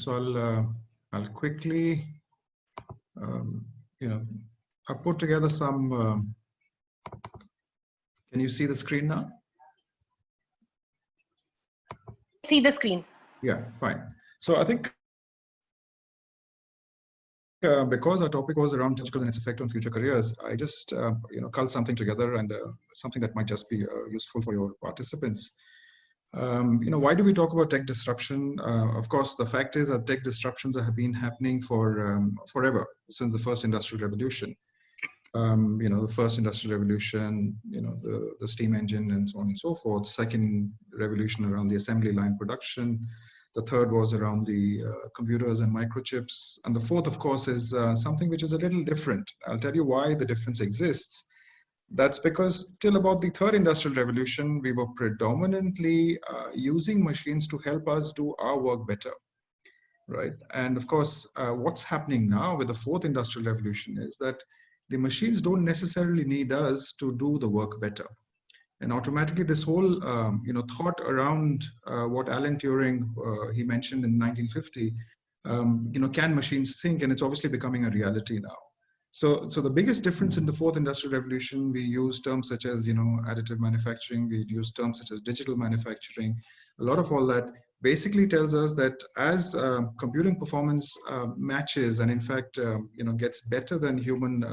So I'll quickly, I've put together some. Can you see the screen now? See the screen. Yeah, fine. So I think because our topic was around digitals and its effect on future careers, I just culled something together, and something that might just be useful for your participants. Why do we talk about tech disruption? Of course, the fact is that tech disruptions have been happening for forever, since the first industrial revolution. The first industrial revolution, the steam engine and so on and so forth. Second revolution around the assembly line production. The third was around the computers and microchips. And the fourth, of course, is something which is a little different. I'll tell you why the difference exists. That's because till about the third industrial revolution, we were predominantly using machines to help us do our work better, right? And of course, what's happening now with the fourth industrial revolution is that the machines don't necessarily need us to do the work better. And automatically this whole thought around what Alan Turing, he mentioned in 1950, can machines think? And it's obviously becoming a reality now. So the biggest difference in the fourth industrial revolution, we use terms such as, additive manufacturing, we use terms such as digital manufacturing. A lot of all that basically tells us that as computing performance matches and in fact, gets better than human,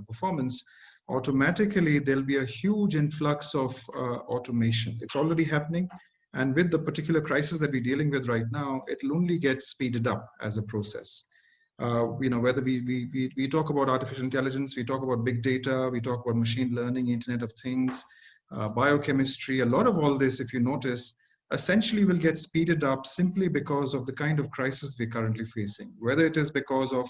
performance, automatically there'll be a huge influx of automation. It's already happening. And with the particular crisis that we're dealing with right now, it'll only get speeded up as a process. Whether we talk about artificial intelligence, we talk about big data, we talk about machine learning, Internet of Things, biochemistry, a lot of all this, if you notice, essentially will get speeded up simply because of the kind of crisis we're currently facing, whether it is because of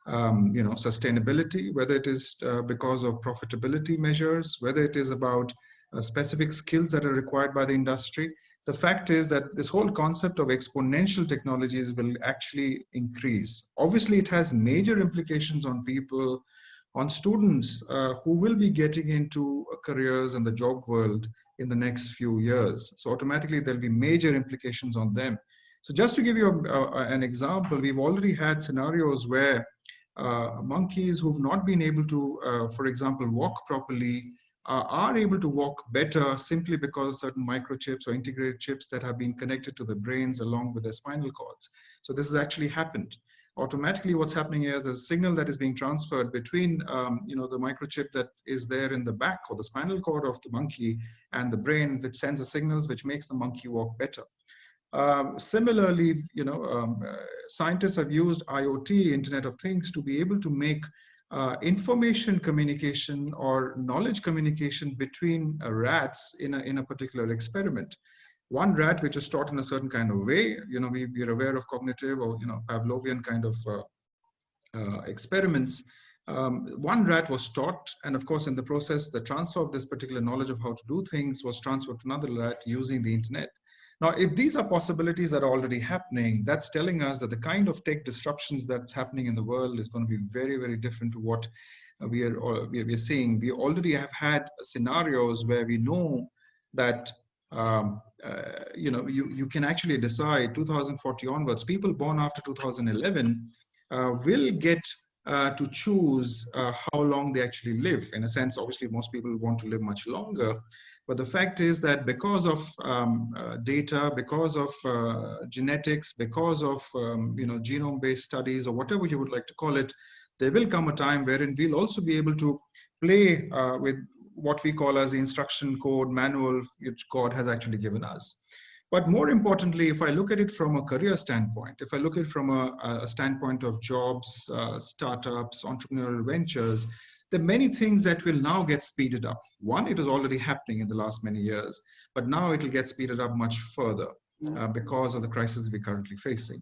sustainability, whether it is because of profitability measures, whether it is about specific skills that are required by the industry. The fact is that this whole concept of exponential technologies will actually increase. Obviously, it has major implications on people, on students who will be getting into careers in the job world in the next few years. So automatically, there'll be major implications on them. So just to give you an example, we've already had scenarios where monkeys who've not been able to, for example, walk properly, are able to walk better simply because certain microchips or integrated chips that have been connected to the brains along with their spinal cords. So this has actually happened. Automatically, what's happening here is a signal that is being transferred between the microchip that is there in the back or the spinal cord of the monkey and the brain, which sends the signals which makes the monkey walk better. Similarly, scientists have used IoT, Internet of Things, to be able to make information communication or knowledge communication between rats in a particular experiment. One rat which is taught in a certain kind of way, we're aware of cognitive or Pavlovian kind of experiments. One rat was taught, and of course in the process the transfer of this particular knowledge of how to do things was transferred to another rat using the internet. Now, if these are possibilities that are already happening, that's telling us that the kind of tech disruptions that's happening in the world is going to be very, very different to what we are seeing. We already have had scenarios where we know that you can actually decide 2040 onwards, people born after 2011 will get to choose how long they actually live. In a sense, obviously, most people want to live much longer. But the fact is that because of data, because of genetics, because of genome-based studies or whatever you would like to call it, there will come a time wherein we'll also be able to play with what we call as the instruction code manual, which God has actually given us. But more importantly, if I look at it from a career standpoint, if I look at it from a standpoint of jobs, startups, entrepreneurial ventures, there are many things that will now get speeded up. One, it is already happening in the last many years, but now it will get speeded up much further because of the crisis we're currently facing.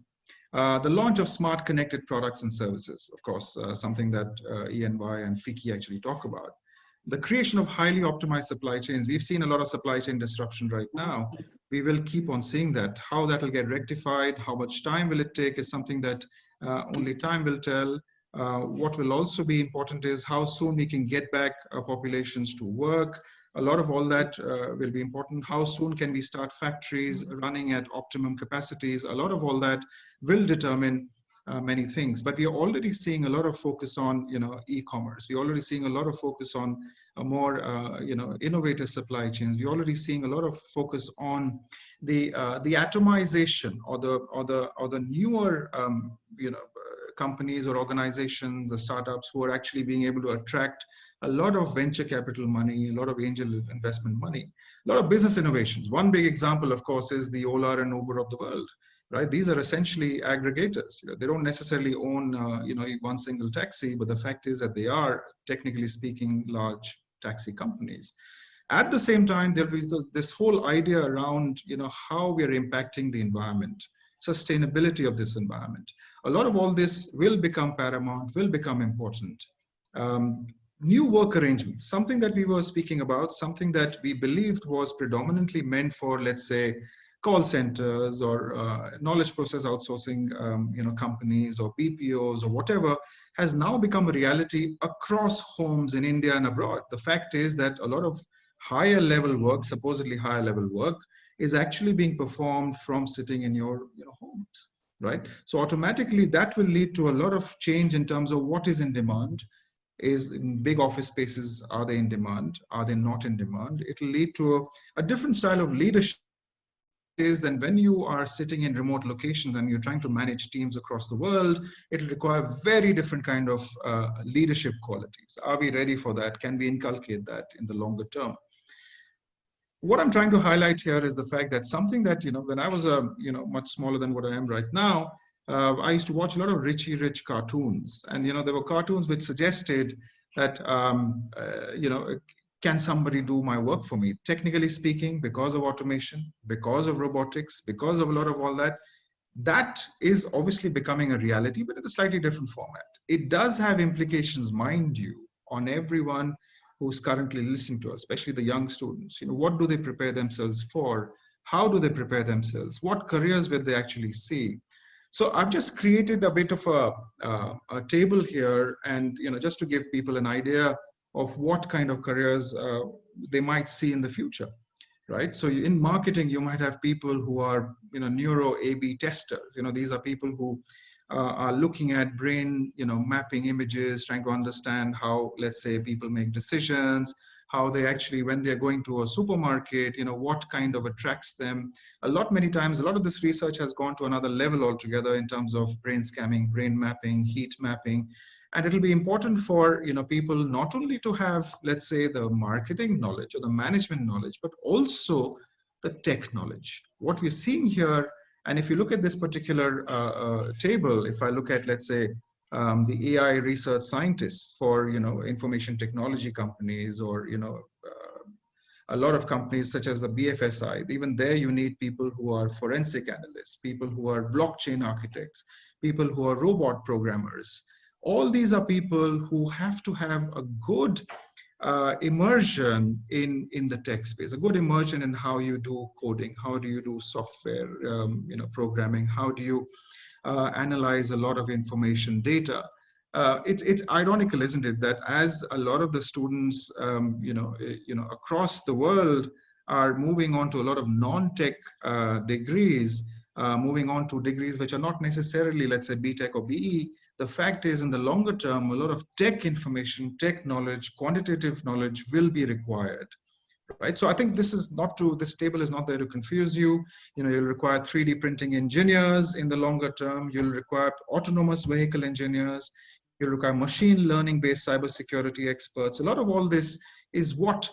The launch of smart connected products and services, of course, something that E&Y and FICCI actually talk about. The creation of highly optimized supply chains. We've seen a lot of supply chain disruption right now. We will keep on seeing that. How that will get rectified, how much time will it take is something that only time will tell. What will also be important is how soon we can get back populations to work, A lot of all that will be important. How soon can we start factories running at optimum capacities? A lot of all that will determine many things. But we are already seeing a lot of focus on, e-commerce. We're already seeing a lot of focus on a more, innovative supply chains. We're already seeing a lot of focus on the atomization or the newer, companies or organizations or startups who are actually being able to attract a lot of venture capital money, a lot of angel investment money, a lot of business innovations. One big example, of course, is the Ola and Uber of the world, right? These are essentially aggregators. They don't necessarily own, one single taxi, but the fact is that they are, technically speaking, large taxi companies. At the same time, there is this whole idea around, how we are impacting the environment, sustainability of this environment. A lot of all this will become paramount, will become important. New work arrangements, something that we were speaking about, something that we believed was predominantly meant for, let's say, call centers or knowledge process outsourcing, companies or BPOs or whatever, has now become a reality across homes in India and abroad. The fact is that a lot of higher level work, supposedly higher level work, is actually being performed from sitting in your homes, right? So automatically that will lead to a lot of change in terms of what is in demand. Is in big office spaces, are they in demand? Are they not in demand? It will lead to a different style of leadership is than when you are sitting in remote locations and you're trying to manage teams across the world. It will require very different kind of leadership qualities. Are we ready for that? Can we inculcate that in the longer term? What I'm trying to highlight here is the fact that something that, when I was much smaller than what I am right now, I used to watch a lot of Richie Rich cartoons, and there were cartoons which suggested that can somebody do my work for me? Technically speaking, because of automation, because of robotics, because of a lot of all that, that is obviously becoming a reality, but in a slightly different format. It does have implications, mind you, on everyone who's currently listening to us, especially the young students. What do they prepare themselves for? How do they prepare themselves? What careers will they actually see? So I've just created a bit of a table here, and just to give people an idea of what kind of careers they might see in the future, right? So in marketing, you might have people who are neuro A/B testers. These are people who are looking at brain mapping images, trying to understand how, let's say, people make decisions, how they actually, when they're going to a supermarket, what kind of attracts them. Many times, a lot of this research has gone to another level altogether in terms of brain scanning, brain mapping, heat mapping. And it'll be important for people not only to have, let's say, the marketing knowledge or the management knowledge, but also the tech knowledge. What we're seeing here, and if you look at this particular table, if I look at, let's say, the AI research scientists for information technology companies, or a lot of companies such as the BFSI, even there you need people who are forensic analysts, people who are blockchain architects, people who are robot programmers. All these are people who have to have a good immersion in the tech space, a good immersion in how you do coding, how do you do software programming, how do you analyze a lot of information data. It's ironical, isn't it, that as a lot of the students across the world are moving on to a lot of non-tech degrees, moving on to degrees which are not necessarily, let's say, BTech or BE. The fact is, in the longer term, a lot of tech information, tech knowledge, quantitative knowledge will be required, right? So I think this table is not there to confuse you. You'll require 3D printing engineers in the longer term. You'll require autonomous vehicle engineers. You'll require machine learning-based cybersecurity experts. A lot of all this is what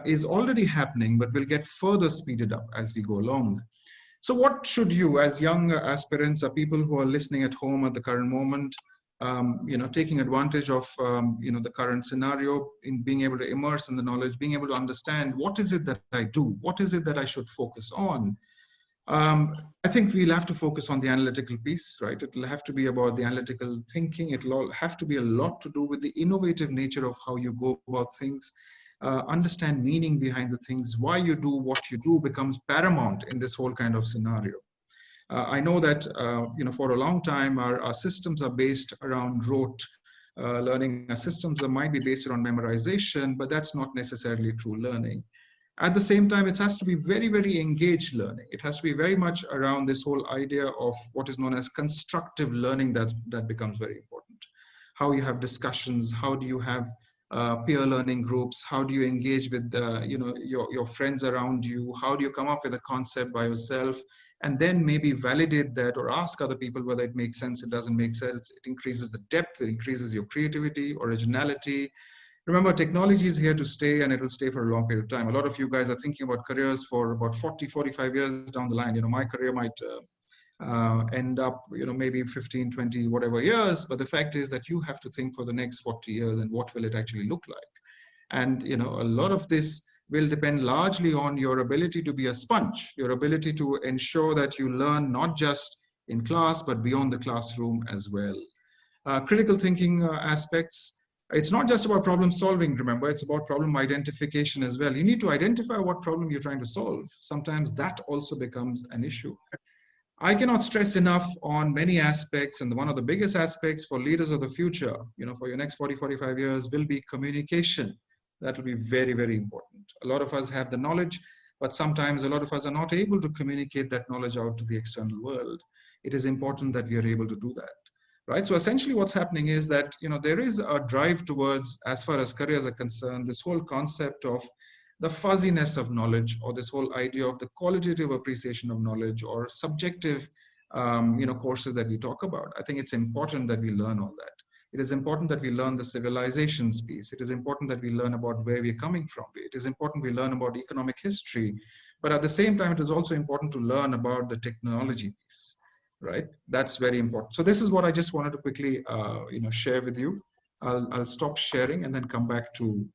is already happening, but will get further speeded up as we go along. So what should you, as young aspirants, or people who are listening at home at the current moment, taking advantage of, the current scenario, in being able to immerse in the knowledge, being able to understand what is it that I do? What is it that I should focus on? I think we'll have to focus on the analytical piece, right? It'll have to be about the analytical thinking. It'll all have to be a lot to do with the innovative nature of how you go about things. Understand meaning behind the things. Why you do what you do becomes paramount in this whole kind of scenario. I know that for a long time our systems are based around rote learning systems might be based on memorization, but that's not necessarily true learning. At the same time, it has to be very, very engaged learning. It has to be very much around this whole idea of what is known as constructive learning that becomes very important. How you have discussions, how do you have peer learning groups, how do you engage with your friends around you, how do you come up with a concept by yourself, and then maybe validate that or ask other people whether it makes sense, it doesn't make sense. It increases the depth, it increases your creativity, originality. Remember, technology is here to stay, and it will stay for a long period of time. A lot of you guys are thinking about careers for about 40, 45 years down the line. My career might end up, maybe 15, 20, whatever years. But the fact is that you have to think for the next 40 years and what will it actually look like. And, a lot of this will depend largely on your ability to be a sponge, your ability to ensure that you learn not just in class, but beyond the classroom as well. Critical thinking aspects. It's not just about problem solving, remember, it's about problem identification as well. You need to identify what problem you're trying to solve. Sometimes that also becomes an issue. I cannot stress enough on many aspects, and one of the biggest aspects for leaders of the future, for your next 40, 45 years will be communication. That will be very, very important. A lot of us have the knowledge, but sometimes a lot of us are not able to communicate that knowledge out to the external world. It is important that we are able to do that. Right. So essentially what's happening is that, there is a drive towards, as far as careers are concerned, this whole concept of the fuzziness of knowledge, or this whole idea of the qualitative appreciation of knowledge, or subjective, courses that we talk about. I think it's important that we learn all that. It is important that we learn the civilizations piece. It is important that we learn about where we're coming from. It is important we learn about economic history. But at the same time, it is also important to learn about the technology piece. Right, that's very important. So this is what I just wanted to quickly, share with you. I'll stop sharing and then come back to.